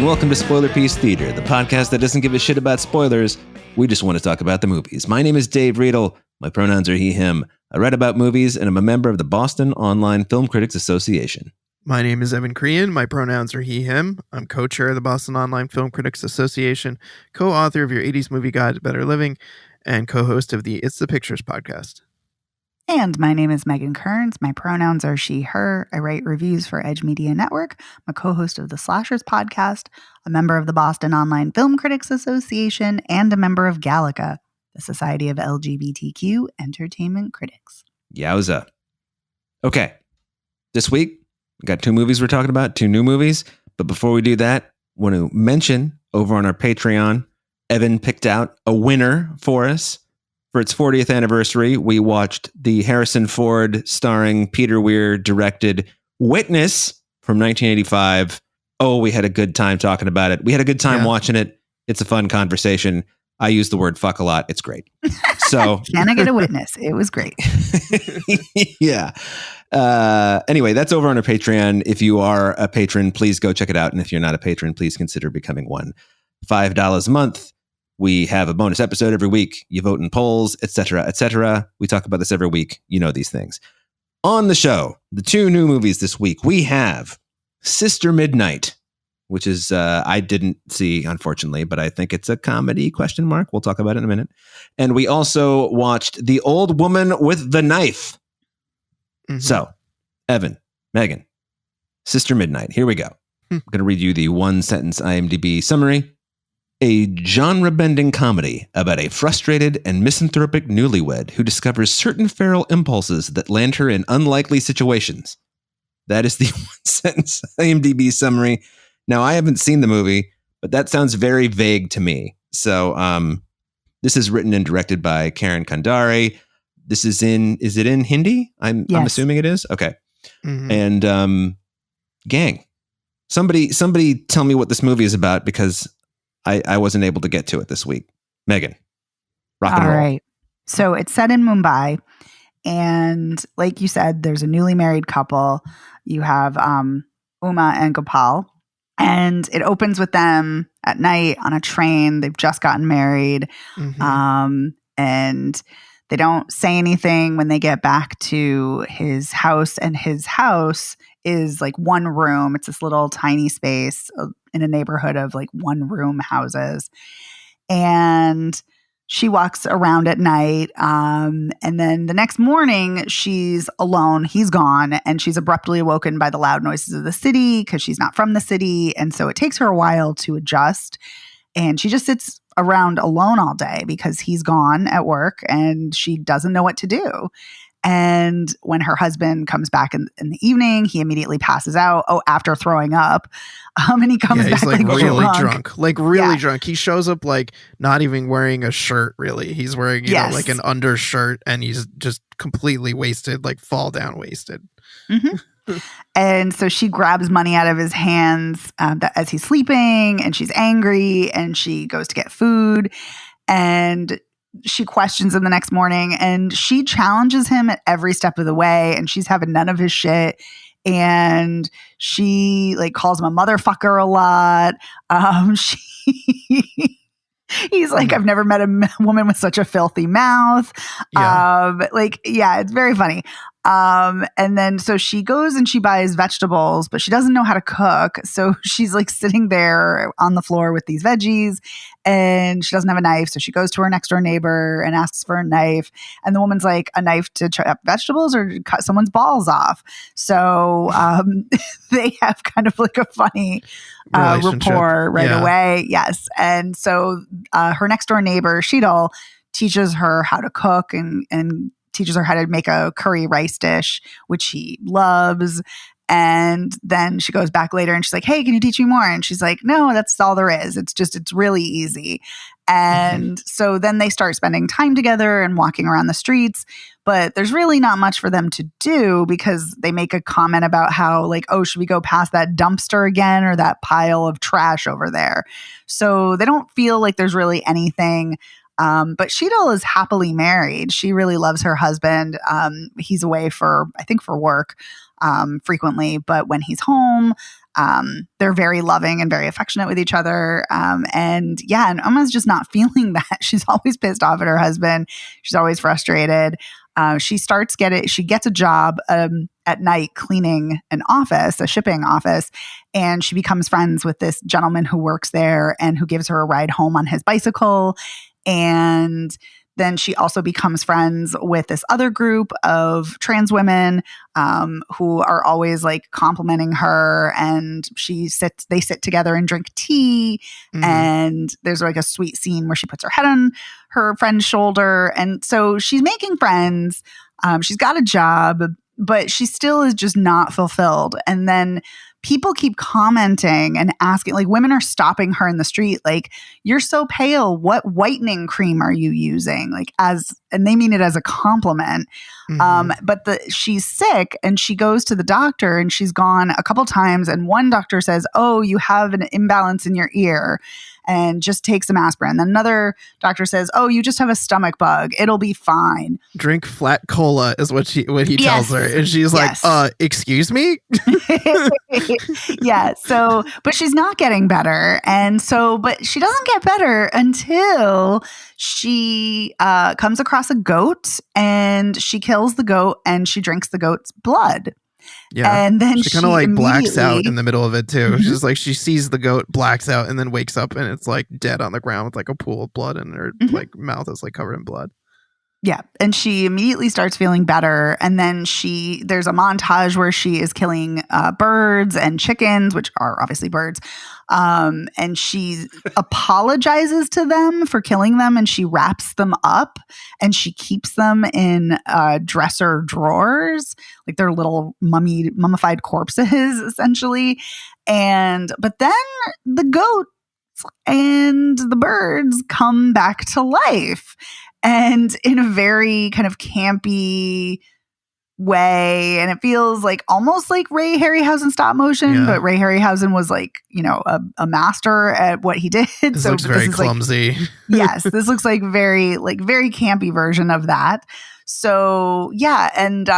welcome to Spoiler Piece Theater, the podcast that doesn't give a shit about spoilers. We just want to talk about the movies. My name is Dave Riedel. My pronouns are he, him. I write about movies, and I'm a member of the Boston Online Film Critics Association. My name is Evan Crean. My pronouns are he, him. I'm co-chair of the Boston Online Film Critics Association, co-author of your 80s Movie Guide to Better Living, and co-host of the It's the Pictures podcast. And my name is Megan Kearns. My pronouns are she, her. I write reviews for Edge Media Network. I'm a co-host of the Slashers podcast, a member of the Boston Online Film Critics Association, and a member of Gallica, the Society of LGBTQ Entertainment Critics. Yowza. Okay. This week, we got two movies we're talking about, two new movies. But before we do that, I want to mention over on our Patreon, Evan picked out a winner for us. For its 40th anniversary, we watched the Harrison Ford starring Peter Weir directed Witness from 1985. Oh, we had a good time talking about it. We had a good time watching it. It's a fun conversation. I use the word fuck a lot. It's great. So can I get a witness? It was great. Yeah. Anyway, that's over on our Patreon. If you are a patron, please go check it out. And if you're not a patron, please consider becoming one. $5 a month. We have a bonus episode every week. You vote in polls, etc., etc. We talk about this every week. You know these things. On the show, the two new movies this week, we have Sister Midnight, which is, I didn't see, unfortunately, but I think it's a comedy, ? We'll talk about it in a minute. And we also watched The Old Woman with the Knife. Mm-hmm. So, Evan, Megan, Sister Midnight, here we go. I'm going to read you the one-sentence IMDb summary. A genre-bending comedy about a frustrated and misanthropic newlywed who discovers certain feral impulses that land her in unlikely situations. That is the one-sentence IMDb summary. Now, I haven't seen the movie, but that sounds very vague to me. So, this is written and directed by Karan Kandari. This is is it in Hindi? I'm assuming it is. Okay. Mm-hmm. And gang, somebody tell me what this movie is about, because I wasn't able to get to it this week. Megan, rock and roll. All right. So it's set in Mumbai. And like you said, there's a newly married couple. You have Uma and Gopal. And it opens with them at night on a train. They've just gotten married. Mm-hmm. And they don't say anything when they get back to his house. And his house is like one room. It's this little tiny space in a neighborhood of like one room houses. And she walks around at night. And then the next morning she's alone. He's gone. And she's abruptly awoken by the loud noises of the city because she's not from the city. And so it takes her a while to adjust. And she just sits around alone all day because he's gone at work and she doesn't know what to do. And when her husband comes back in the evening, he immediately passes out. After throwing up. And he comes back like really drunk. Like really Yeah. drunk. He shows up like not even wearing a shirt, really. He's wearing, you know, like an undershirt, and he's just completely wasted, like fall down wasted. Mm-hmm. And so she grabs money out of his hands as he's sleeping, and she's angry, and she goes to get food, and she questions him the next morning, and she challenges him at every step of the way, and she's having none of his shit. And she like calls him a motherfucker a lot. He's like, I've never met a woman with such a filthy mouth. It's very funny. And then so she goes and she buys vegetables, but she doesn't know how to cook. So she's like sitting there on the floor with these veggies, and she doesn't have a knife. So she goes to her next door neighbor and asks for a knife. And the woman's like, a knife to chop vegetables or to cut someone's balls off. So they have kind of like a funny rapport right away. Yes. And so her next door neighbor, Sheetal, teaches her how to cook and teaches her how to make a curry rice dish, which he loves. And then she goes back later and she's like, hey, can you teach me more? And she's like, no, that's all there is. It's really easy. And so then they start spending time together and walking around the streets, but there's really not much for them to do because they make a comment about how like, oh, should we go past that dumpster again or that pile of trash over there? So they don't feel like there's really anything. But Sheetal is happily married. She really loves her husband. He's away for work frequently, but when he's home, they're very loving and very affectionate with each other. And Uma's just not feeling that. She's always pissed off at her husband. She's always frustrated. She gets a job at night cleaning an office, a shipping office, and she becomes friends with this gentleman who works there and who gives her a ride home on his bicycle. And then she also becomes friends with this other group of trans women who are always like complimenting her, and they sit together and drink tea. Mm-hmm. And there's like a sweet scene where she puts her head on her friend's shoulder. And so she's making friends. She's got a job, but she still is just not fulfilled. And then people keep commenting and asking, like women are stopping her in the street, like, you're so pale. What whitening cream are you using? Like and they mean it as a compliment. Mm-hmm. But she's sick and she goes to the doctor, and she's gone a couple times. And one doctor says, oh, you have an imbalance in your ear, and just take some aspirin. Then another doctor says, oh, you just have a stomach bug. It'll be fine. Drink flat cola is what he tells her. And she's like, excuse me? Yeah. So, but she's not getting better. And so, but she doesn't get better until she comes across a goat, and she kills the goat, and she drinks the goat's blood. Yeah. And then she kind of like blacks out in the middle of it too. Mm-hmm. She's like, she sees the goat, blacks out, and then wakes up, and it's like dead on the ground with like a pool of blood, and her like mouth is like covered in blood. Yeah. And she immediately starts feeling better. And then there's a montage where she is killing birds and chickens, which are obviously birds. And she apologizes to them for killing them, and she wraps them up, and she keeps them in dresser drawers, like they're little mummified corpses, essentially. But then the goats and the birds come back to life. And in a very kind of campy way, and it feels like almost like Ray Harryhausen stop motion, but Ray Harryhausen was like, a master at what he did. This looks very clumsy. Yes, this looks like very campy version of that. So yeah, and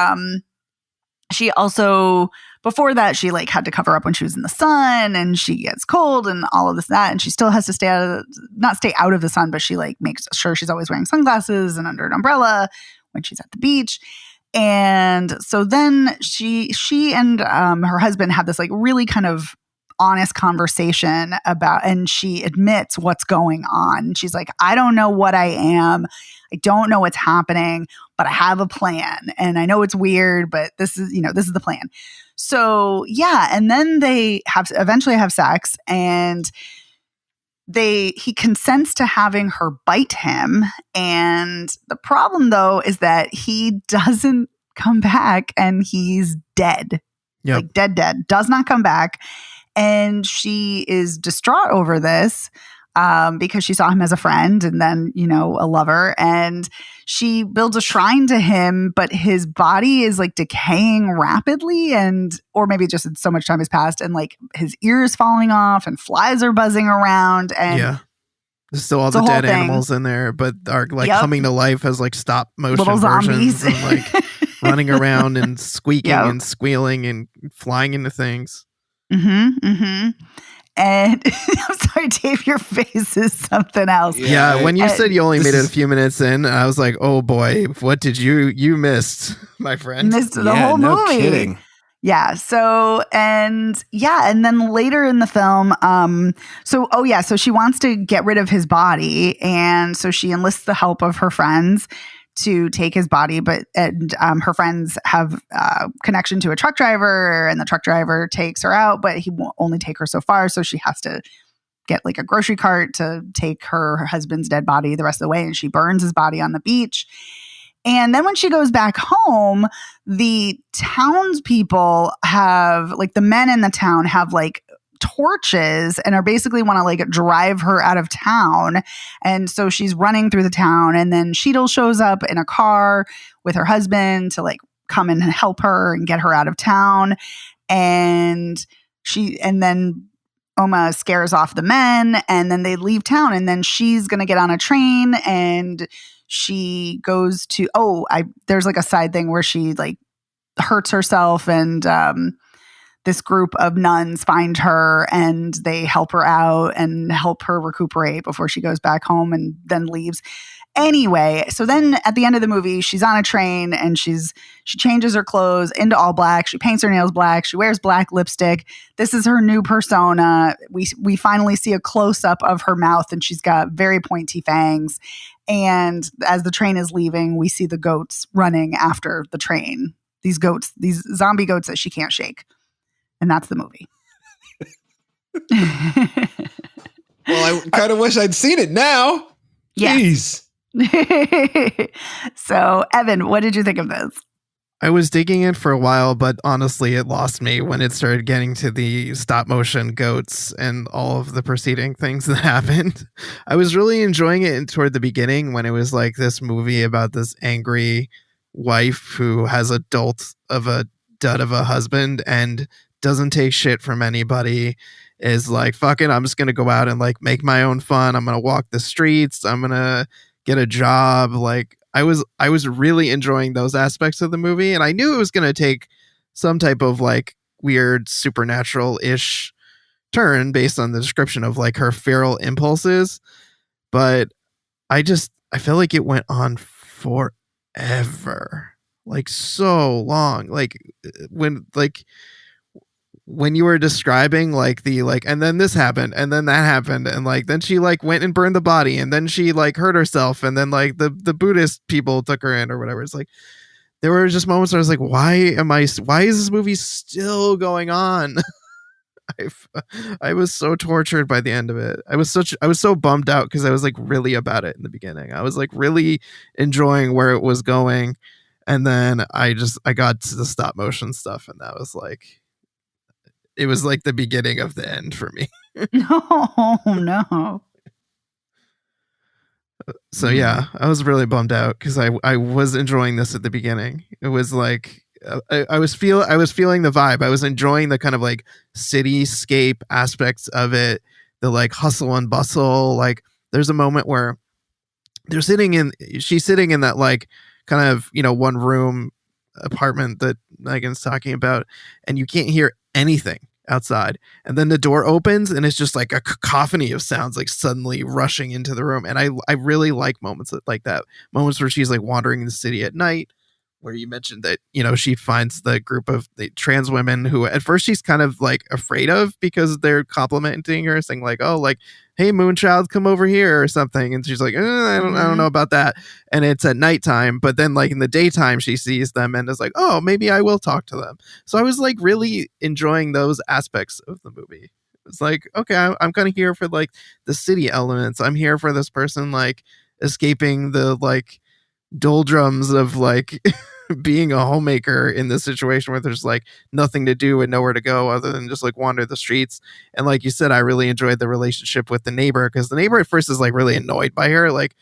she also, before that, she like had to cover up when she was in the sun, and she gets cold and all of this and that, and she still has to not stay out of the sun, but she like makes sure she's always wearing sunglasses and under an umbrella when she's at the beach. And so then she and her husband have this like really kind of honest conversation and she admits what's going on. She's like, I don't know what I am. I don't know what's happening, but I have a plan. And I know it's weird, but this is the plan. So yeah. And then they eventually have sex, and he consents to having her bite him. And the problem though is that he doesn't come back, and he's dead. Yep. Like dead, does not come back. And she is distraught over this because she saw him as a friend and then, a lover. And she builds a shrine to him, but his body is like decaying rapidly, or maybe just so much time has passed, and like his ear is falling off and flies are buzzing around. And yeah. There's still all the dead animals in there, but are like coming to life as like stop motion little versions zombies. And like running around and squeaking and squealing and flying into things. Mm-hmm. Mm-hmm. And I'm sorry, Dave, your face is something else. Yeah, when you said you only made it a few minutes in, I was like, oh boy, what did you missed, my friend? Missed the whole movie. No kidding. Yeah. So, and then later in the film, so she wants to get rid of his body. And so she enlists the help of her friends to take his body, but her friends have connection to a truck driver, and the truck driver takes her out, but he won't only take her so far. So she has to get like a grocery cart to take her husband's dead body the rest of the way. And she burns his body on the beach. And then when she goes back home, the townspeople have, like, the men in the town have like torches and are basically want to like drive her out of town. And so she's running through the town, and then Cheadle shows up in a car with her husband to like come and help her and get her out of town. And then Oma scares off the men, and then they leave town, and then she's going to get on a train, and she goes to, there's like a side thing where she like hurts herself, and this group of nuns find her and they help her out and help her recuperate before she goes back home and then leaves. Anyway, so then at the end of the movie, she's on a train and she changes her clothes into all black. She paints her nails black. She wears black lipstick. This is her new persona. We finally see a close up of her mouth and she's got very pointy fangs. And as the train is leaving, we see the goats running after the train. These goats, these zombie goats that she can't shake. And that's the movie. Well, I kind of wish I'd seen it now. Yes. Jeez. So, Evan, what did you think of this? I was digging in for a while, but honestly, it lost me when it started getting to the stop motion goats and all of the preceding things that happened. I was really enjoying it toward the beginning when it was like this movie about this angry wife who has a dolt of a dud of a husband and doesn't take shit from anybody, is like, fuck it, I'm just going to go out and like make my own fun. I'm going to walk the streets. I'm going to get a job. Like I was really enjoying those aspects of the movie, and I knew it was going to take some type of like weird supernatural-ish turn based on the description of like her feral impulses, but I feel like it went on forever, like so long. Like when you were describing like the like, and then this happened and then that happened and like then she like went and burned the body and then she like hurt herself and then like the Buddhist people took her in or whatever. It's like there were just moments where I was like, why is this movie still going on? I was so tortured by the end of it. I was so bummed out because I was like really about it in the beginning. I was like really enjoying where it was going, and then I got to the stop motion stuff, and that was like, it was like the beginning of the end for me. No. So yeah, I was really bummed out because I was enjoying this at the beginning. It was like I was feeling the vibe. I was enjoying the kind of like cityscape aspects of it, the like hustle and bustle. Like there's a moment where she's sitting in that like kind of, you know, one room apartment that Megan's talking about, and you can't hear anything outside, and then the door opens and it's just like a cacophony of sounds like suddenly rushing into the room. And I really like moments like that, moments where she's like wandering the city at night, where you mentioned that, you know, she finds the group of the trans women who at first she's kind of like afraid of because they're complimenting her, saying like, oh, like, hey, Moonchild, come over here or something. And she's like, I don't know about that. And it's at nighttime, but then like in the daytime, she sees them and is like, oh, maybe I will talk to them. So I was like really enjoying those aspects of the movie. It's like, okay, I'm kind of here for like the city elements. I'm here for this person like escaping the like doldrums of like being a homemaker in this situation where there's like nothing to do and nowhere to go other than just like wander the streets. And like you said, I really enjoyed the relationship with the neighbor, because the neighbor at first is like really annoyed by her, like,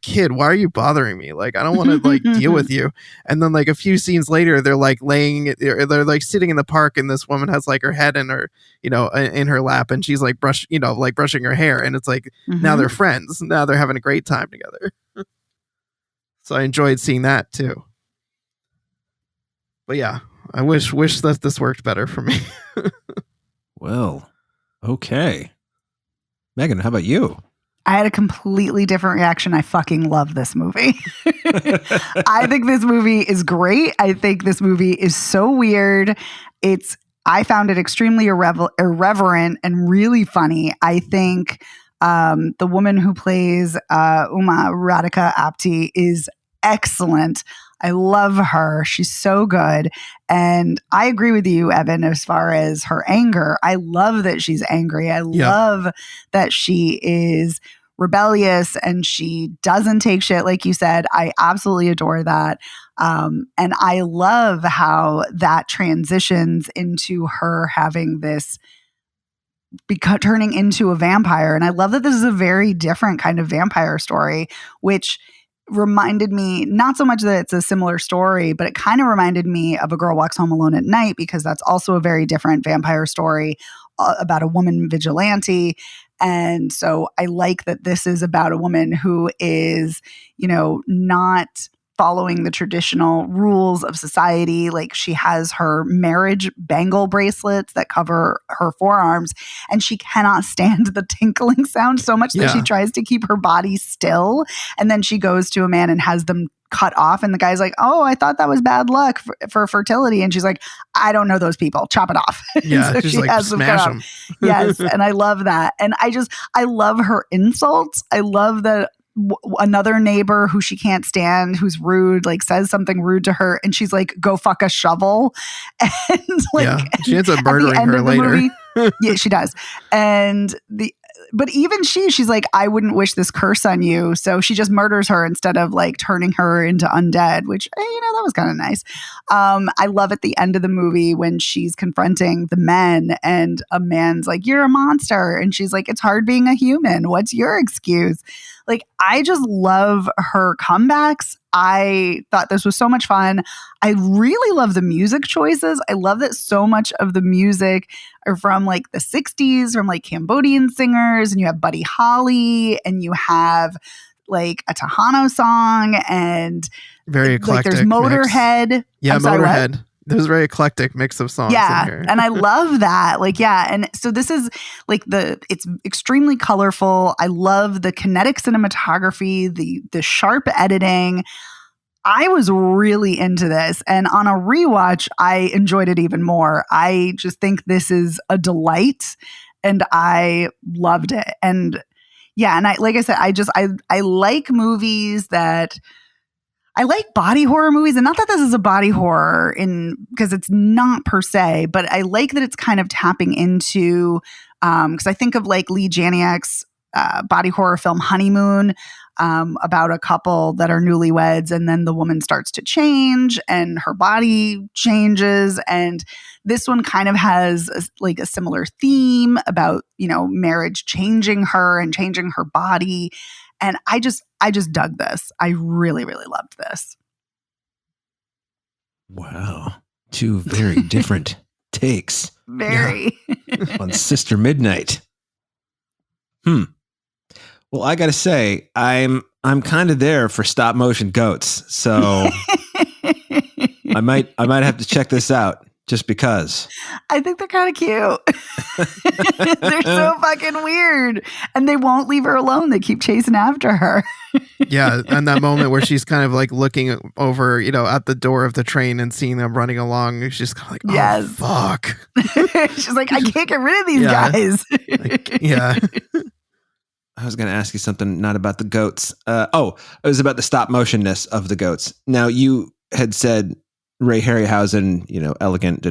kid, why are you bothering me? Like, I don't want to like deal with you. And then like a few scenes later, they're like they're like sitting in the park, and this woman has like her head in her, you know, in her lap, and she's like brushing her hair, and it's like now they're friends. Now they're having a great time together. So I enjoyed seeing that too. But yeah, I wish that this worked better for me. Well, okay. Megan, how about you? I had a completely different reaction. I fucking love this movie. I think this movie is great. I think this movie is so weird. I found it extremely irreverent and really funny. I think the woman who plays Uma Radhika Apte is excellent. I love her. She's so good. And I agree with you, Evan, as far as her anger. I love that she's angry. I love that she is rebellious and she doesn't take shit, like you said. I absolutely adore that. And I love how that transitions into her having this turning into a vampire. And I love that this is a very different kind of vampire story, which reminded me, not so much that it's a similar story, but it kind of reminded me of A Girl Walks Home Alone at Night, because that's also a very different vampire story about a woman vigilante. And so I like that this is about a woman who is, you know, not following the traditional rules of society. Like she has her marriage bangle bracelets that cover her forearms, and she cannot stand the tinkling sound so much that she tries to keep her body still. And then she goes to a man and has them cut off, and the guy's like, oh, I thought that was bad luck for fertility, and she's like, I don't know those people, chop it off. Yeah, so she's she like, has them cut smash off. them. Yes, and I love that. And I love her insults. I love that another neighbor who she can't stand, who's rude, like says something rude to her, and she's like, go fuck a shovel. And like, she ends up murdering her later. Yeah, she does. And but even she's like, I wouldn't wish this curse on you. So she just murders her instead of like turning her into undead, which, that was kind of nice. I love at the end of the movie when she's confronting the men and a man's like, you're a monster. And she's like, it's hard being a human. What's your excuse? Like, I just love her comebacks. I thought this was so much fun. I really love the music choices. I love that so much of the music are from like the 60s, from like Cambodian singers, and you have Buddy Holly, and you have like a Tejano song, and very eclectic. Like there's Motorhead. Mix. Yeah, Motorhead. There's a very eclectic mix of songs in here. And I love that. Like, and so this is like it's extremely colorful. I love the kinetic cinematography, the sharp editing. I was really into this. And on a rewatch, I enjoyed it even more. I just think this is a delight, and I loved it. And and like I said, I like movies that I like body horror movies, and not that this is a body horror because it's not per se, but I like that it's kind of tapping into, because I think of like Lee Janiak's body horror film Honeymoon, about a couple that are newlyweds, and then the woman starts to change and her body changes. And this one kind of has a similar theme about, marriage changing her and changing her body. And I just dug this. I really, really loved this. Wow. Two very different takes. Very. On Sister Midnight. Well, I got to say, I'm kind of there for stop motion goats. So I might have to check this out just because. I think they're kind of cute. They're so fucking weird. And they won't leave her alone. They keep chasing after her. Yeah. And that moment where she's kind of like looking over, at the door of the train and seeing them running along. She's kind of like, oh, fuck. She's like, I can't get rid of these guys. I was going to ask you something not about the goats. It was about the stop motionness of the goats. Now, you had said Ray Harryhausen, elegant,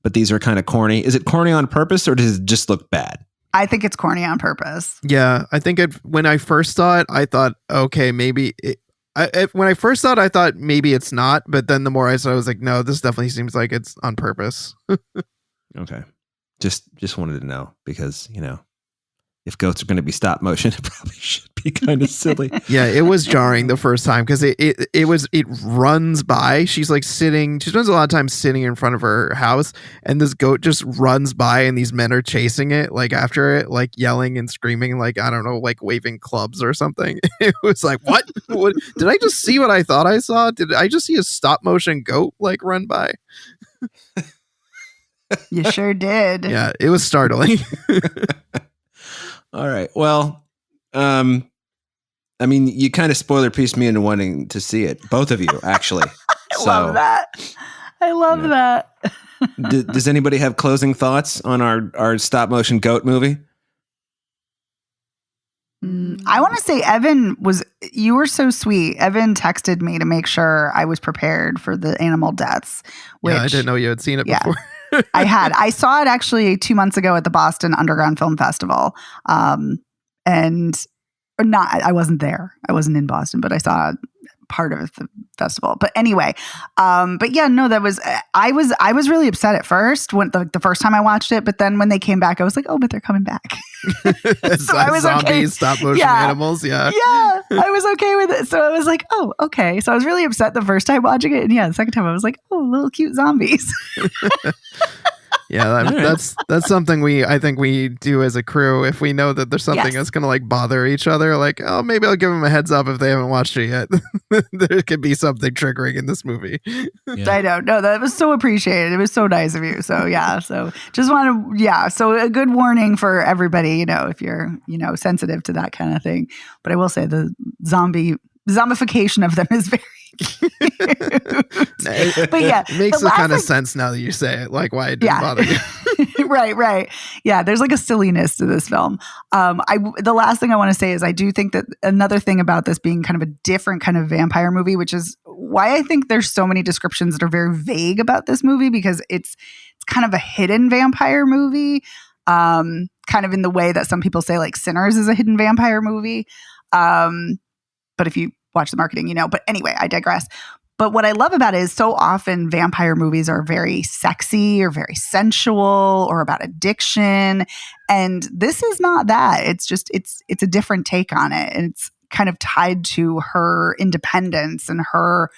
but these are kind of corny. Is it corny on purpose, or does it just look bad? I think it's corny on purpose. Yeah, I think when I first saw it, I thought, okay, maybe when I first saw it, I thought maybe it's not. But then the more I saw it, I was like, no, this definitely seems like it's on purpose. Okay. Just wanted to know because, if goats are going to be stop motion, it probably should be kind of silly. Yeah, it was jarring the first time because it runs by. She's like she spends a lot of time sitting in front of her house, and this goat just runs by, and these men are chasing it, like after it, like yelling and screaming, like, I don't know, like waving clubs or something. It was like, what did I just see what I thought I saw? Did I just see a stop motion goat like run by? You sure did. Yeah, it was startling. All right. Well, you kind of spoiler pieced me into wanting to see it. Both of you, actually. Love that. I love that. Does anybody have closing thoughts on our stop motion goat movie? I want to say you were so sweet. Evan texted me to make sure I was prepared for the animal deaths. Which, I didn't know you had seen it before. I saw it actually 2 months ago at the Boston Underground Film Festival. I wasn't there. I wasn't in Boston, but I saw part of the festival. But anyway, that was, I was really upset at first when the first time I watched it, but then when they came back, I was like, oh, but they're coming back. So I was zombies, okay. Stop motion animals. Yeah. Yeah. I was okay with it. So I was like, oh, okay. So I was really upset the first time watching it. And the second time I was like, oh, little cute zombies. That's something I think we do as a crew if we know that there's something that's gonna like bother each other. Like, oh, maybe I'll give them a heads up if they haven't watched it yet. There could be something triggering in this movie. Yeah. I don't know. That was so appreciated. It was so nice of you. So yeah. So just want to So a good warning for everybody. If you're sensitive to that kind of thing. But I will say the zombification of them is very cute. But yeah, it makes the kind of sense now that you say it, like why it didn't bother you. Right. Yeah, there's like a silliness to this film. The last thing I want to say is I do think that another thing about this being kind of a different kind of vampire movie, which is why I think there's so many descriptions that are very vague about this movie, because it's kind of a hidden vampire movie, kind of in the way that some people say like Sinners is a hidden vampire movie. But if you watch the marketing, But anyway, I digress. But what I love about it is so often vampire movies are very sexy or very sensual or about addiction. And this is not that. It's just, it's a different take on it. And it's kind of tied to her independence and her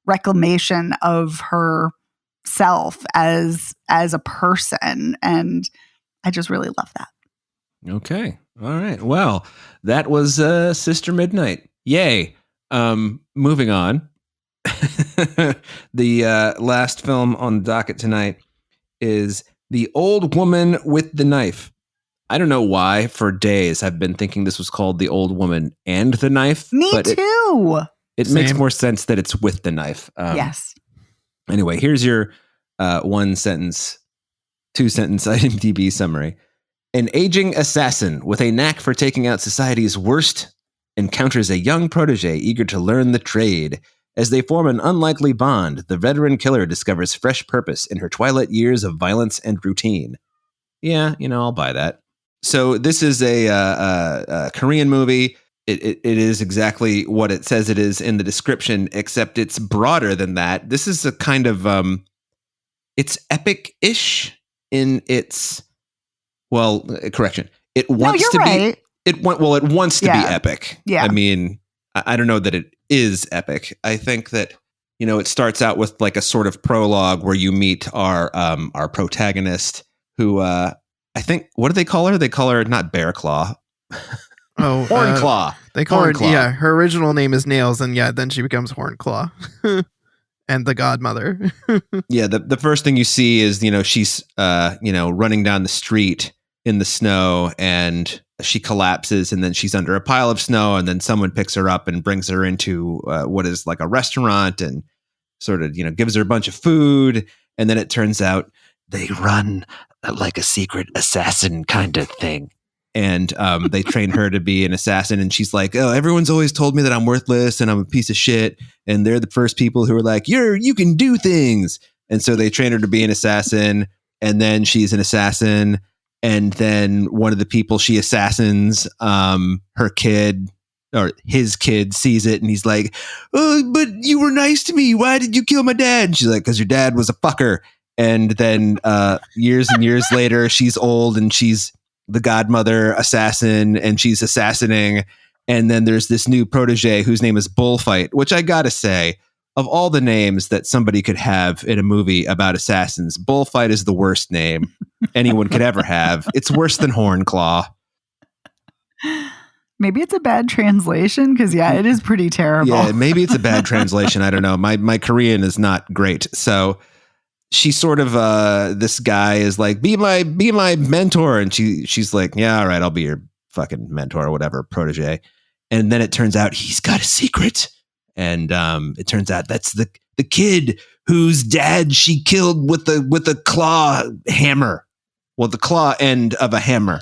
reclamation of her self as a person. And I just really love that. Okay. All right. Well, that was Sister Midnight. Yay. Moving on. The last film on the docket tonight is The Old Woman with the Knife. I don't know why for days I've been thinking this was called The Old Woman and the Knife. Me too. It makes more sense that it's with the knife. Yes. Anyway, here's your 2-sentence IMDb summary. An aging assassin with a knack for taking out society's worst encounters a young protege eager to learn the trade. As they form an unlikely bond, the veteran killer discovers fresh purpose in her twilight years of violence and routine. Yeah, I'll buy that. So this is a Korean movie. It is exactly what it says it is in the description, except it's broader than that. This is a kind of it's epic-ish in its correction. It wants to be. It wants to be epic. Yeah. I mean, I don't know that it is epic. I think that, it starts out with like a sort of prologue where you meet our protagonist who, I think, what do they call her? They call her not Bear Claw. Oh, Hornclaw. They call her, her original name is Nails. And then she becomes Hornclaw and the godmother. Yeah. The first thing you see is, she's, running down the street in the snow and she collapses and then she's under a pile of snow and then someone picks her up and brings her into what is like a restaurant and sort of, gives her a bunch of food. And then it turns out they run like a secret assassin kind of thing. And they train her to be an assassin. And she's like, oh, everyone's always told me that I'm worthless and I'm a piece of shit. And they're the first people who are like, you can do things. And so they train her to be an assassin. And then she's an assassin. And then one of the people she assassins, her kid or his kid sees it and he's like, oh, but you were nice to me. Why did you kill my dad? And she's like, because your dad was a fucker. And then years and years later, she's old and she's the godmother assassin and she's assassinating. And then there's this new protege whose name is Bullfight, which I got to say, of all the names that somebody could have in a movie about assassins, Bullfight is the worst name anyone could ever have. It's worse than Hornclaw. Maybe it's a bad translation because, it is pretty terrible. Yeah, maybe it's a bad translation. I don't know. My Korean is not great. So she sort of, this guy is like, be my mentor. And she's like, yeah, all right, I'll be your fucking mentor or whatever, protege. And then it turns out he's got a secret. And it turns out that's the kid whose dad she killed with the claw hammer. Well, the claw end of a hammer.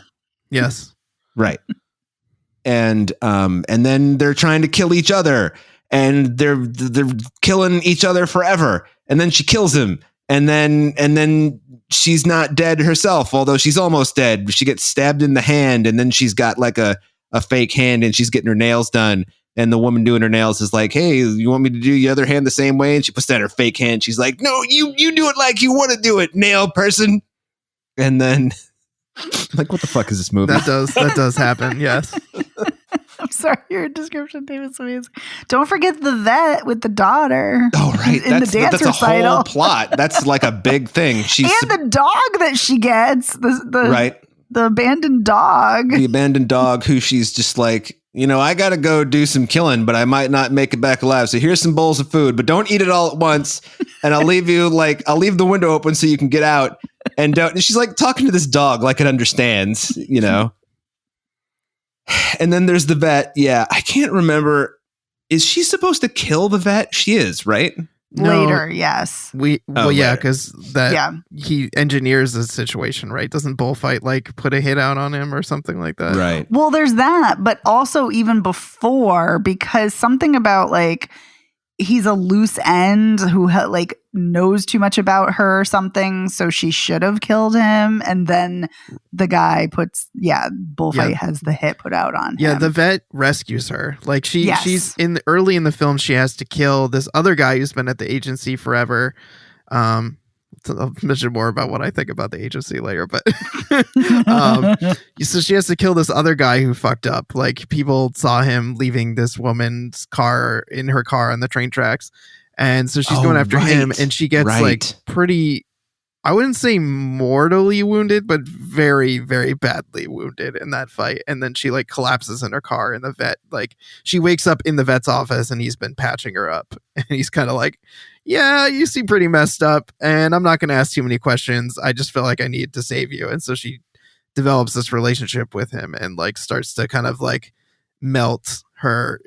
Yes. Right. And then they're trying to kill each other and they're killing each other forever. And then she kills him. And then she's not dead herself, although she's almost dead. She gets stabbed in the hand and then she's got like a fake hand and she's getting her nails done. And the woman doing her nails is like, hey, you want me to do your other hand the same way? And she puts down her fake hand. She's like, no, you do it like you want to do it, nail person. And then, like, what the fuck is this movie? That does happen, yes. I'm Sorry, your description, David's amazing. Don't forget the vet with the daughter. Oh, right. In the dance that's recital. a whole plot. That's like a big thing. And the dog that she gets. The abandoned dog. The abandoned dog who she's just like, I got to go do some killing, but I might not make it back alive. So here's some bowls of food, but don't eat it all at once. And I'll leave the window open so you can get out. And she's like talking to this dog like it understands, And then there's the vet. Yeah, I can't remember. Is she supposed to kill the vet? She is, right? Later, yes. Because he engineers the situation, right? Doesn't Bullfight put a hit out on him or something like that? Right. Well, there's that, but also even before, because something about he's a loose end who knows too much about her or something, so she should have killed him. And then the guy Bullfight has the hit put out on him. Yeah, the vet rescues her. She's early in the film, she has to kill this other guy who's been at the agency forever. I'll mention more about what I think about the agency later, but so she has to kill this other guy who fucked up. People saw him leaving this woman's car in her car on the train tracks, and so she's going after him, and she gets pretty, I wouldn't say mortally wounded, but very, very badly wounded in that fight. And then she collapses in her car, and the vet she wakes up in the vet's office, and he's been patching her up, and he's kind of like, yeah, you seem pretty messed up, and I'm not going to ask too many questions. I just feel like I need to save you. And so she develops this relationship with him and starts to kind of melt her,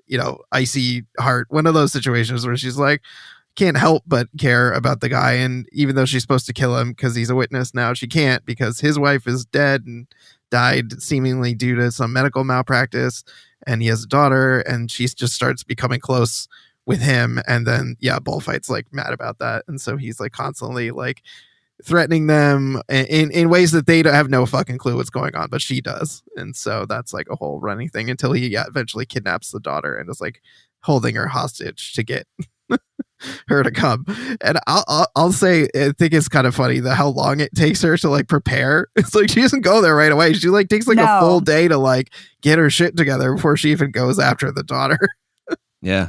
icy heart. One of those situations where she's can't help but care about the guy. And even though she's supposed to kill him because he's a witness now, she can't, because his wife is dead and died seemingly due to some medical malpractice. And he has a daughter, and she just starts becoming close with him. And then Bullfight's mad about that, and so he's constantly threatening them in ways that they don't have no fucking clue what's going on, but she does. And so that's a whole running thing until he eventually kidnaps the daughter and is holding her hostage to get her to come. And I'll say, I think it's kind of funny how long it takes her to prepare. It's she doesn't go there right away. She takes a full day to get her shit together before she even goes after the daughter. Yeah.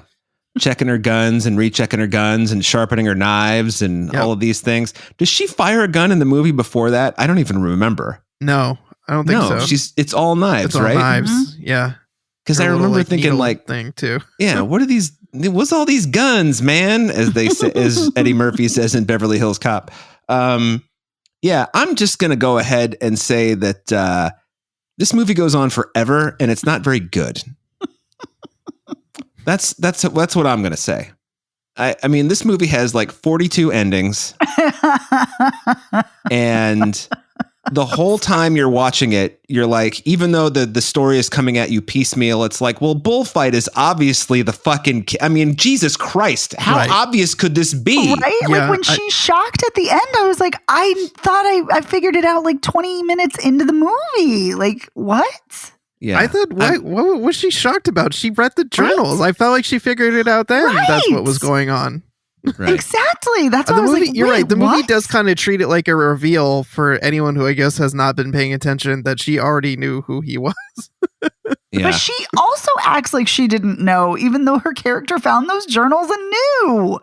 Checking her guns and rechecking her guns and sharpening her knives and all of these things. Does she fire a gun in the movie before that? I don't even remember. No, I don't think so. It's all knives, it's all right? Knives, mm-hmm. Yeah. Because I remember thinking thing too. Yeah, what are these? What's all these guns, man? As they say, as Eddie Murphy says in Beverly Hills Cop. Yeah, I'm just gonna go ahead and say that this movie goes on forever and it's not very good. That's what I'm gonna say. I mean, this movie has 42 endings, and the whole time you're watching it, you're even though the story is coming at you piecemeal, it's well, Bullfight is obviously the fucking. I mean, Jesus Christ, how obvious could this be? Right? Yeah, when she's shocked at the end, I was I thought I figured it out 20 minutes into the movie. What? Yeah, I thought, what was she shocked about? She read the journals. Right? I felt like she figured it out then. Right. That's what was going on. Right. Exactly. That's what I was You're right. The movie does kind of treat it like a reveal for anyone who I guess has not been paying attention that she already knew who he was. Yeah. But she also acts like she didn't know, even though her character found those journals and knew.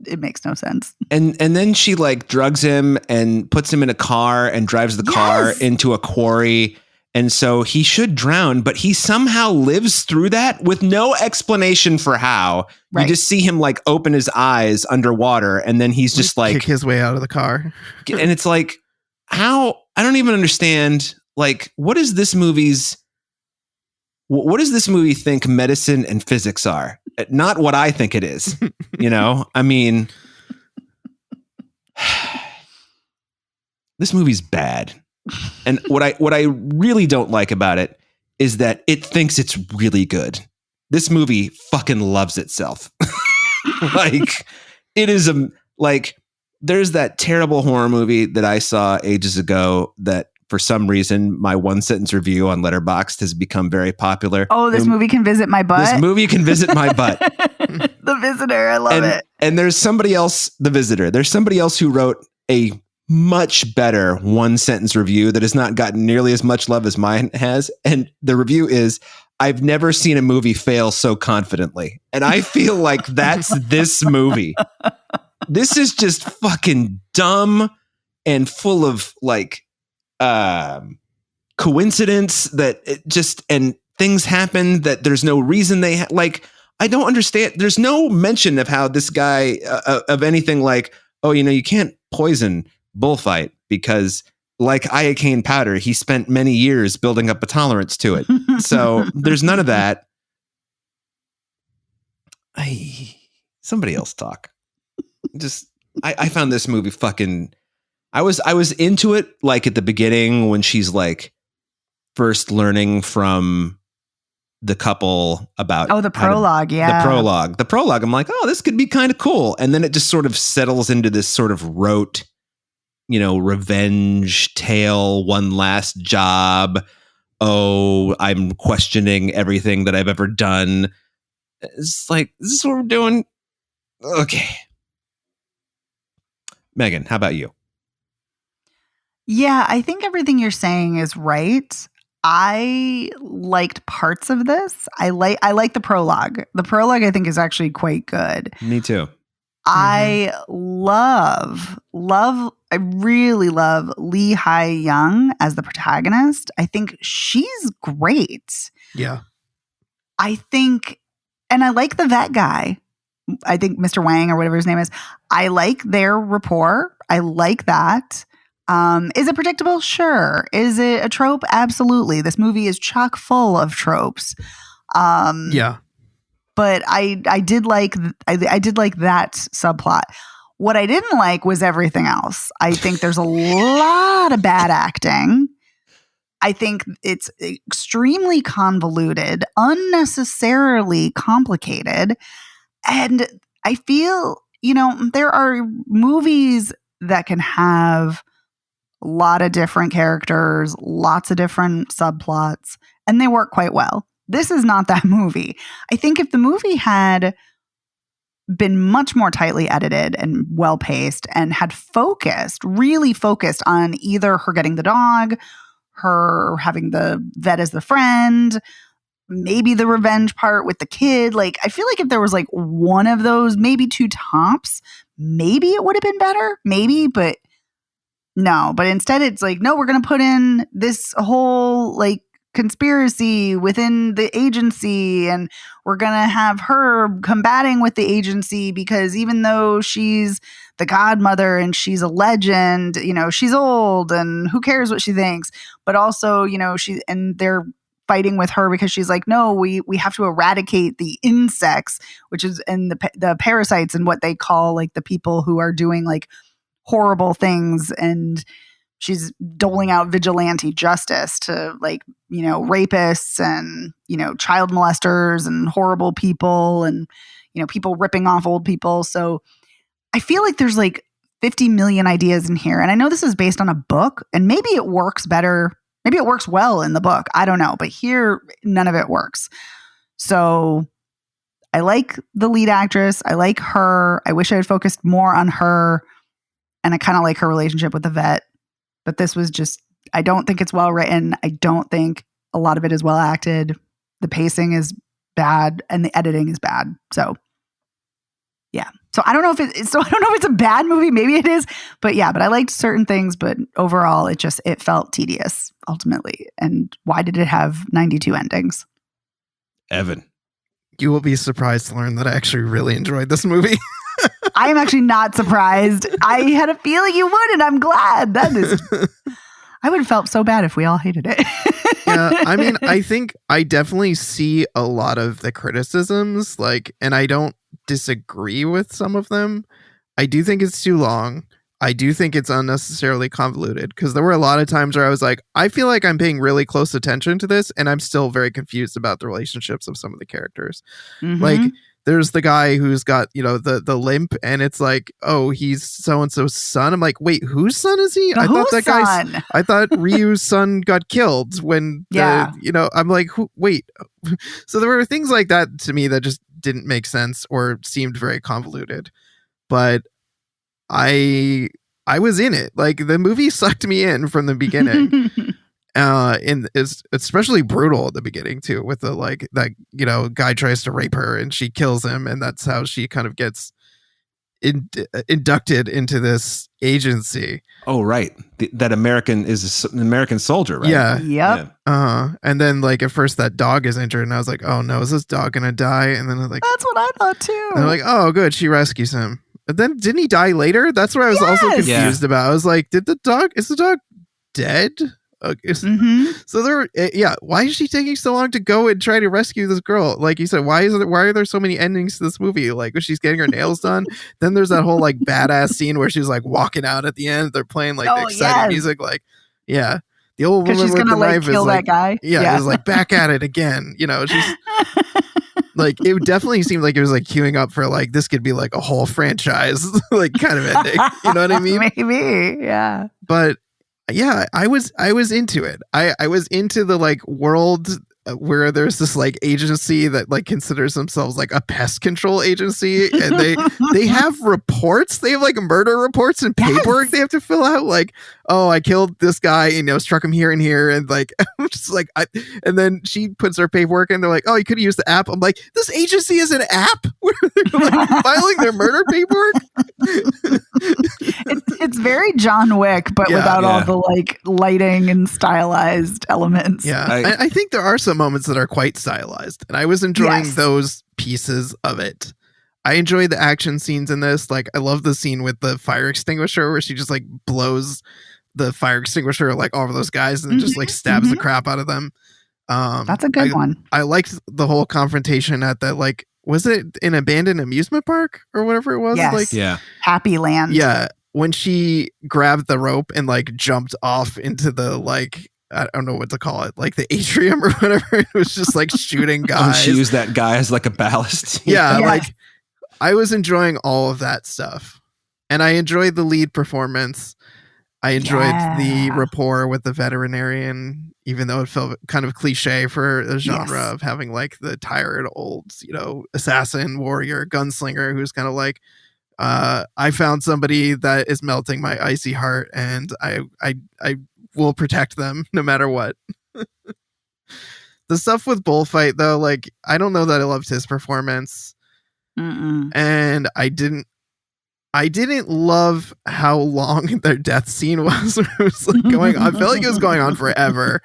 It makes no sense. And then she drugs him and puts him in a car and drives the car into a quarry. And so he should drown, but he somehow lives through that with no explanation for how. Right. You just see him open his eyes underwater, and then he's just kick his way out of the car. And it's how? I don't even understand. What does this movie think medicine and physics are? Not what I think it is. I mean, this movie's bad. And what I really don't like about it is that it thinks it's really good. This movie fucking loves itself. It is there's that terrible horror movie that I saw ages ago that for some reason my one sentence review on Letterboxd has become very popular. Oh, this movie can visit my butt. This movie can visit my butt. The Visitor. I love it. And there's somebody else, The Visitor. There's somebody else who wrote a much better one sentence review that has not gotten nearly as much love as mine has. And the review is, I've never seen a movie fail so confidently. And I feel like that's this movie. This is just fucking dumb and full of like coincidence that it just, and things happen that there's no reason like, I don't understand. There's no mention of how this guy of anything like, oh, you can't poison bullfight because like iocane powder, he spent many years building up a tolerance to it. So there's none of that. Somebody else talk. Just, I found this movie fucking, I was into it like at the beginning when she's like first learning from the couple about the prologue. The prologue. I'm like, oh, this could be kind of cool. And then it just sort of settles into this sort of rote, revenge tale, one last job. Oh, I'm questioning everything that I've ever done. It's like, is this what we're doing? Okay. Megan, how about you? Yeah, I think everything you're saying is right. I liked parts of this. I like the prologue. The prologue, I think, is actually quite good. Me too. I I really love Lee Hai-young as the protagonist. I think she's great. Yeah. I think, and I like the vet guy. I think Mr. Wang or whatever his name is. I like their rapport. I like that. Is it predictable? Sure. Is it a trope? Absolutely. This movie is chock full of tropes. Yeah. But I did like that subplot. What I didn't like was everything else. I think there's a lot of bad acting. I think it's extremely convoluted, unnecessarily complicated. And I feel, there are movies that can have a lot of different characters, lots of different subplots, and they work quite well. This is not that movie. I think if the movie had been much more tightly edited and well-paced and had really focused on either her getting the dog, her having the vet as the friend, maybe the revenge part with the kid. Like, I feel like if there was like one of those, maybe two tops, maybe it would have been better. Maybe, but no. But instead it's like, no, we're going to put in this whole like conspiracy within the agency, and we're going to have her combating with the agency because even though she's the godmother and she's a legend, she's old and who cares what she thinks, but also, and they're fighting with her because she's like, no, we have to eradicate the insects, which is, and the parasites and what they call like the people who are doing like horrible things, and she's doling out vigilante justice to like, rapists and, child molesters and horrible people and, people ripping off old people. So I feel like there's like 50 million ideas in here. And I know this is based on a book, and maybe it works better. Maybe it works well in the book. I don't know. But here, none of it works. So I like the lead actress. I like her. I wish I had focused more on her. And I kind of like her relationship with the vet. But this was just, I don't think it's well written. I don't think a lot of it is well acted. The pacing is bad and the editing is bad. So yeah. So I don't know if it's a bad movie. Maybe it is. But yeah, but I liked certain things, but overall it felt tedious ultimately. And why did it have 92 endings? Evan. You will be surprised to learn that I actually really enjoyed this movie. I am actually not surprised. I had a feeling you would, and I'm glad. I would have felt so bad if we all hated it. Yeah, I mean, I think I definitely see a lot of the criticisms, and I don't disagree with some of them. I do think it's too long. I do think it's unnecessarily convoluted, because there were a lot of times where I was like, I feel like I'm paying really close attention to this, and I'm still very confused about the relationships of some of the characters. Mm-hmm. Like, there's the guy who's got, the limp, and it's like, oh, he's so-and-so's son. I'm like, wait, whose son is he? I thought Ryu's son got killed when, I'm like, wait. So there were things like that to me that just didn't make sense or seemed very convoluted. But I was in it. Like, the movie sucked me in from the beginning. And it's especially brutal at the beginning too, with the like that guy tries to rape her and she kills him, and that's how she kind of gets inducted into this agency. Oh, right. That American is an American soldier, right? Yeah. Yep. And then like at first that dog is injured, and I was like, oh no, is this dog gonna die? And then like that's what I thought too. And I'm like, oh good, she rescues him. But then didn't he die later? That's what I was also confused about. I was like, is the dog dead? So there, why is she taking so long to go and try to rescue this girl? Like you said, why are there so many endings to this movie? Like when she's getting her nails done, then there's that whole like badass scene where she's like walking out at the end. They're playing like the exciting music, like the old woman she's with gonna the like knife kill is that like, guy. is like back at it again. She's like, it definitely seemed like it was like queuing up for like this could be like a whole franchise like kind of ending. You know what I mean? Maybe, yeah. But yeah, I was into it. I was into the like world where there's this like agency that like considers themselves like a pest control agency, and they have reports. They have like murder reports and paperwork they have to fill out. Like, oh, I killed this guy, and struck him here and here, and like I'm just like, and then she puts her paperwork in. They're like, oh, you could have used the app. I'm like, this agency is an app where they're like filing their murder paperwork. It's very John Wick, but without all the like lighting and stylized elements. Yeah, I think there are some moments that are quite stylized, and I was enjoying those pieces of it. I enjoy the action scenes in this. Like, I love the scene with the fire extinguisher where she just like blows the fire extinguisher like all over those guys and just like stabs the crap out of them. That's a good one. I liked the whole confrontation at that, like, was it an abandoned amusement park or whatever it was? Yes. Like, Happy Land. Yeah. When she grabbed the rope and like jumped off into the like, I don't know what to call it, like the atrium or whatever. It was just like shooting guys. She used that guy as like a ballast. Like I was enjoying all of that stuff. And I enjoyed the lead performance. I enjoyed the rapport with the veterinarian, even though it felt kind of cliche for the genre of having like the tired old, assassin, warrior, gunslinger who's kind of like, I found somebody that is melting my icy heart, and I will protect them no matter what. The stuff with Bullfight, though, like, I don't know that I loved his performance. And I didn't love how long their death scene was. It was like going on. I felt like it was going on forever.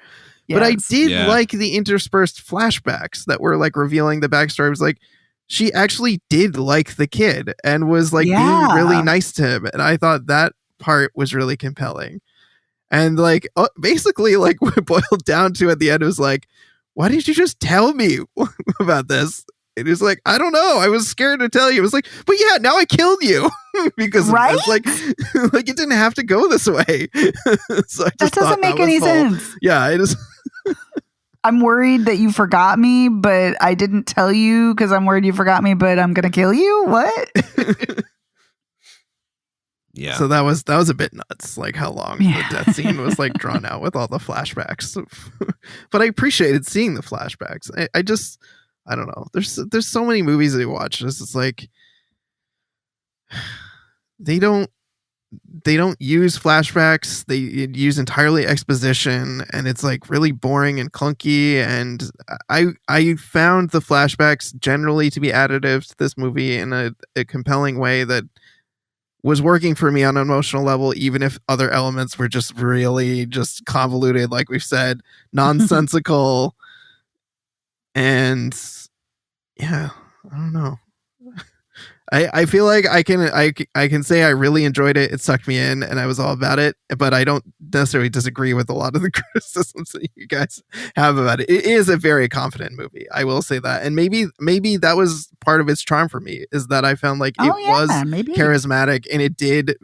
But I did like the interspersed flashbacks that were like revealing the backstory. It was like, she actually did like the kid and was like being really nice to him. And I thought that part was really compelling. And like, basically like what it boiled down to at the end was like, why didn't you just tell me about this? It was like, I don't know. I was scared to tell you. It was like, but yeah, now I killed you because it's like it didn't have to go this way. So that doesn't make any sense. Yeah, it is. I'm worried that you forgot me, but I didn't tell you because I'm worried you forgot me, but I'm going to kill you. What? Yeah. So that was a bit nuts, like how long the death scene was like drawn out with all the flashbacks. But I appreciated seeing the flashbacks. I don't know. There's so many movies that I watch. It's like they don't use flashbacks. They use entirely exposition, and it's like really boring and clunky. And I found the flashbacks generally to be additive to this movie in a compelling way that was working for me on an emotional level, even if other elements were just really just convoluted, like we've said, nonsensical. And yeah, I don't know. I feel like I can say I really enjoyed it. It sucked me in, and I was all about it. But I don't necessarily disagree with a lot of the criticisms that you guys have about it. It is a very confident movie. I will say that, and maybe that was part of its charm for me, is that I found like was charismatic, and it did,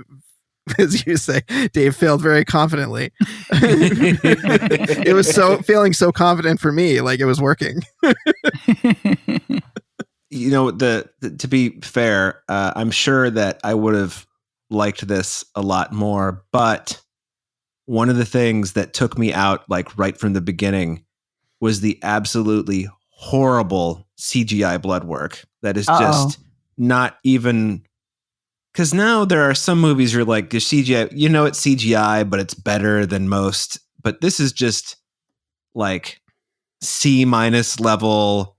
as you say, Dave failed very confidently. It was feeling so confident for me, like it was working. To be fair, I'm sure that I would have liked this a lot more, but one of the things that took me out like right from the beginning was the absolutely horrible CGI blood work that is just not even, because now there are some movies you're like, the CGI, it's CGI, but it's better than most. but this is just like C- level,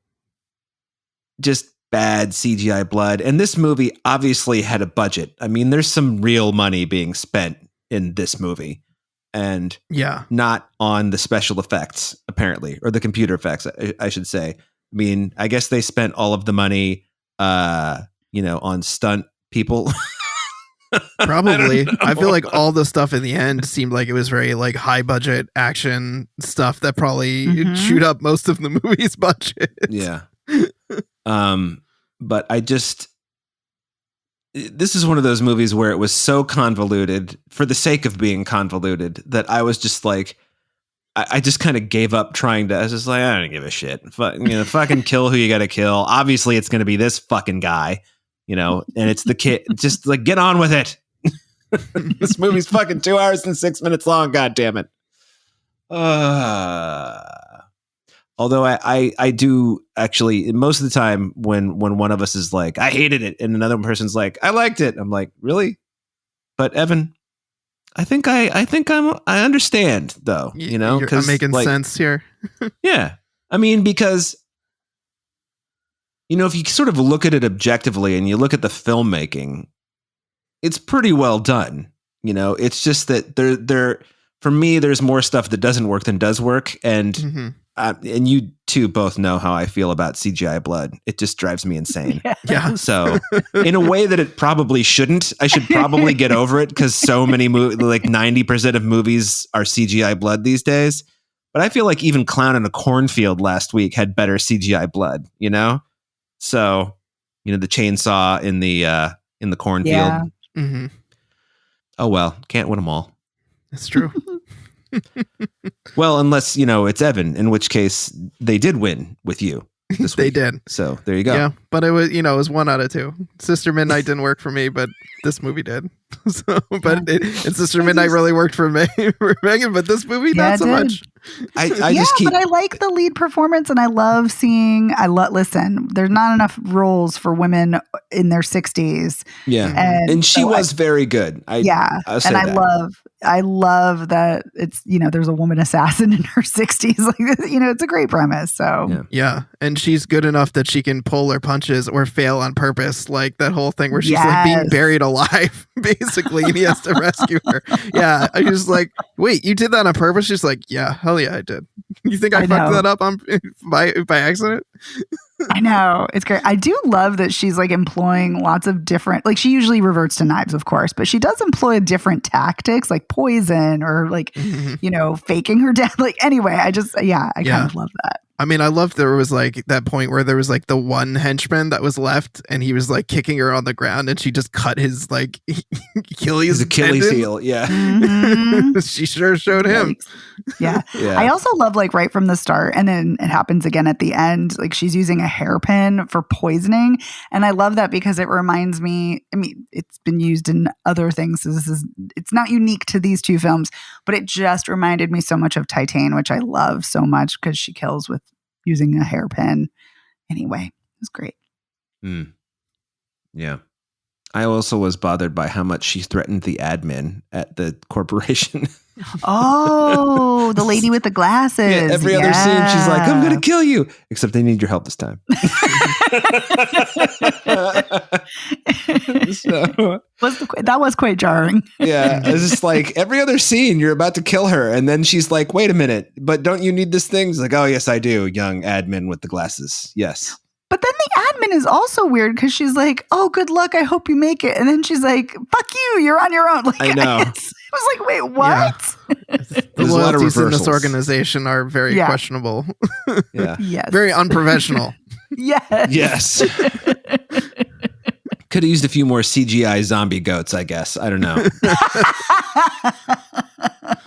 just bad CGI blood. And this movie obviously had a budget. I mean, there's some real money being spent in this movie, and not on the special effects, apparently, or the computer effects, I should say. I mean, I guess they spent all of the money, on stunt people. Probably. I feel like all the stuff in the end seemed like it was very like high budget action stuff that probably chewed up most of the movie's budget. Yeah. But this is one of those movies where it was so convoluted for the sake of being convoluted that I was just like, I just kind of gave up trying to. I was just like, I don't give a shit. Fucking kill who you got to kill. Obviously, it's going to be this fucking guy, and it's the kid. Just like, get on with it. This movie's fucking 2 hours and 6 minutes long. God damn it. Although I do actually, most of the time when one of us is like, I hated it, and another person's like, I liked it, I'm like, really? But Evan, I think I understand though, I'm making sense here. Yeah. I mean, because, if you sort of look at it objectively and you look at the filmmaking, it's pretty well done. It's just that there, for me, there's more stuff that doesn't work than does work. And, and you two both know how I feel about CGI blood. It just drives me insane. Yeah. So in a way that it probably shouldn't, I should probably get over it, because so many like 90% of movies are CGI blood these days. But I feel like even Clown in a Cornfield last week had better CGI blood, So, the chainsaw in the cornfield. Yeah. Mm-hmm. Oh, well, can't win them all. That's true. Well, unless, it's Evan, in which case they did win with you this They week. did. So there you go. Yeah, but it was, it was 1 out of 2. Sister Midnight didn't work for me, but this movie did. And Sister Midnight really worked for me, for Megan, but this movie, not so much. But I like the lead performance, and I love seeing. Listen, there's not enough roles for women in their 60s. Yeah, and she so was very good. I love that it's there's a woman assassin in her 60s. Like it's a great premise. So yeah, and she's good enough that she can pull her punches or fail on purpose, like that whole thing where she's like being buried alive, basically, and he has to rescue her. Yeah, I was like, wait, you did that on purpose? She's like, yeah, hell yeah, I did. You think I fucked that up by accident? I know. It's great. I do love that she's like employing lots of different, like she usually reverts to knives, of course, but she does employ different tactics like poison or like, faking her death. Like, anyway, I kind of love that. I mean, I loved there was like that point where there was like the one henchman that was left and he was like kicking her on the ground and she just cut his like Achilles heel. Yeah. Mm-hmm. She sure showed him. Yeah. I also love like right from the start, and then it happens again at the end. Like she's using a hairpin for poisoning. And I love that because it reminds me, I mean, it's been used in other things. So it's not unique to these two films, but it just reminded me so much of Titane, which I love so much because she kills with using a hairpin. Anyway, it was great. Yeah. I also was bothered by how much she threatened the admin at the corporation. Oh, the lady with the glasses. Yeah, every other scene, she's like, I'm going to kill you. Except they need your help this time. That was quite jarring. Yeah. It's just like every other scene, you're about to kill her. And then she's like, wait a minute, but don't you need this thing? She's like, oh, yes, I do. Young admin with the glasses. Yes. But then the admin is also weird because she's like, oh, good luck. I hope you make it. And then she's like, fuck you. You're on your own. Like, I know. I was like, wait, what? Yeah. The loyalties in this organization are very questionable. Yeah. Yes. Very unprofessional. Yes. Could have used a few more CGI zombie goats, I guess. I don't know.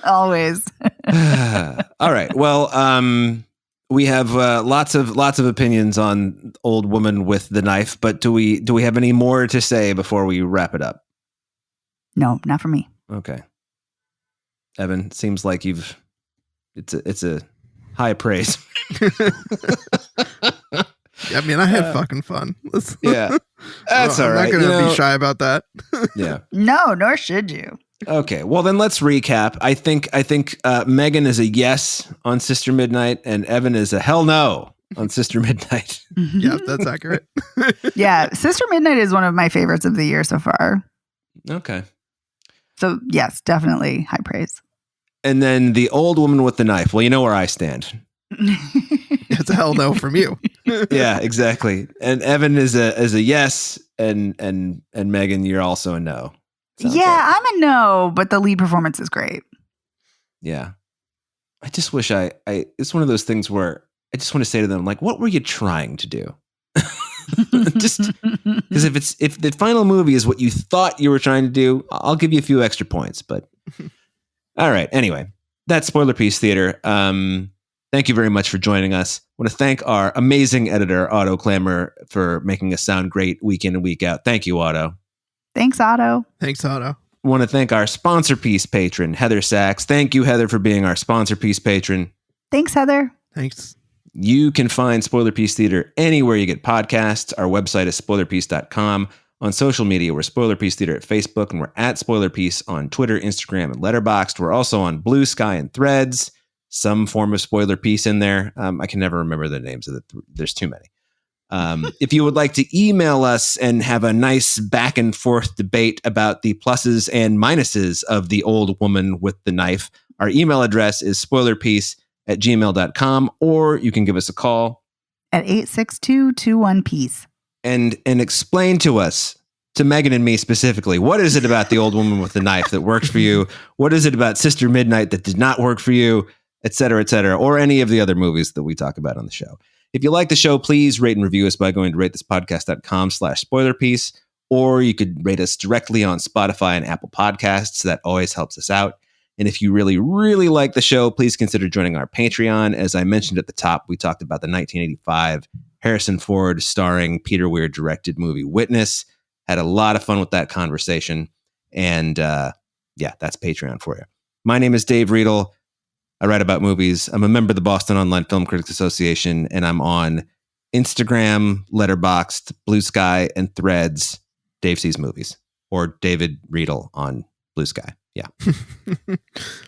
Always. All right. Well, we have lots of opinions on Old Woman with the Knife, but do we have any more to say before we wrap it up? No, not for me. Okay. Evan, seems like it's a high praise. I mean, I had fucking fun. Yeah. That's all right. I'm not going to be shy about that. Yeah. No, nor should you. Okay, well then let's recap. I think Megan is a yes on Sister Midnight, and Evan is a hell no on Sister Midnight. Yeah, that's accurate. Yeah, Sister Midnight is one of my favorites of the year so far. Okay. So yes, definitely high praise. And then The Old Woman with the Knife. Well, you know where I stand. It's a hell no from you. Yeah, exactly. And Evan is a yes, and Megan, you're also a no. Sounds Yeah, like. I'm a no, but the lead performance is great. Yeah. I just wish it's one of those things where I just want to say to them, like, what were you trying to do? Just because if the final movie is what you thought you were trying to do, I'll give you a few extra points. But all right. Anyway, that's Spoiler Piece Theater. Thank you very much for joining us. I want to thank our amazing editor, Otto Clammer, for making us sound great week in and week out. Thank you, Otto. Thanks, Otto. Thanks, Otto. I want to thank our sponsor piece patron, Heather Sachs. Thank you, Heather, for being our sponsor piece patron. Thanks, Heather. Thanks. You can find Spoiler Piece Theater anywhere you get podcasts. Our website is spoilerpiece.com. On social media, we're Spoiler Piece Theater at Facebook, and we're at Spoiler Piece on Twitter, Instagram, and Letterboxd. We're also on Blue Sky and Threads, some form of Spoiler Piece in there. I can never remember the names of there's too many. If you would like to email us and have a nice back and forth debate about the pluses and minuses of The Old Woman with the Knife, our email address is spoilerpiece@gmail.com, or you can give us a call at 862-21-PEACE. And explain to us, to Megan and me specifically, what is it about The Old Woman with the Knife that worked for you? What is it about Sister Midnight that did not work for you, et cetera, or any of the other movies that we talk about on the show. If you like the show, please rate and review us by going to ratethispodcast.com/spoilerpiece, or you could rate us directly on Spotify and Apple Podcasts. That always helps us out. And if you really, really like the show, please consider joining our Patreon. As I mentioned at the top, we talked about the 1985 Harrison Ford starring Peter Weir directed movie Witness. Had a lot of fun with that conversation. And yeah, that's Patreon for you. My name is Dave Riedel. I write about movies. I'm a member of the Boston Online Film Critics Association, and I'm on Instagram, Letterboxd, Blue Sky, and Threads. Dave Sees Movies, or David Riedel on Blue Sky. Yeah.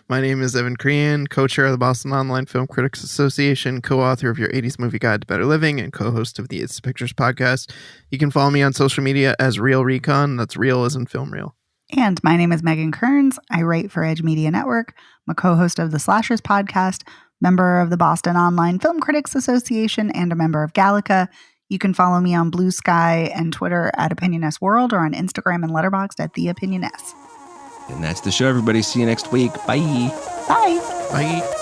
My name is Evan Crean, co-chair of the Boston Online Film Critics Association, co-author of Your 80s Movie Guide to Better Living, and co-host of the It's the Pictures podcast. You can follow me on social media as Real Recon. That's real as in film reel. And my name is Megan Kearns. I write for Edge Media Network. I'm a co-host of the Slashers podcast, member of the Boston Online Film Critics Association, and a member of Gallica. You can follow me on Blue Sky and Twitter at OpinionS World, or on Instagram and Letterboxd at The OpinionS. And that's the show, everybody. See you next week. Bye. Bye. Bye.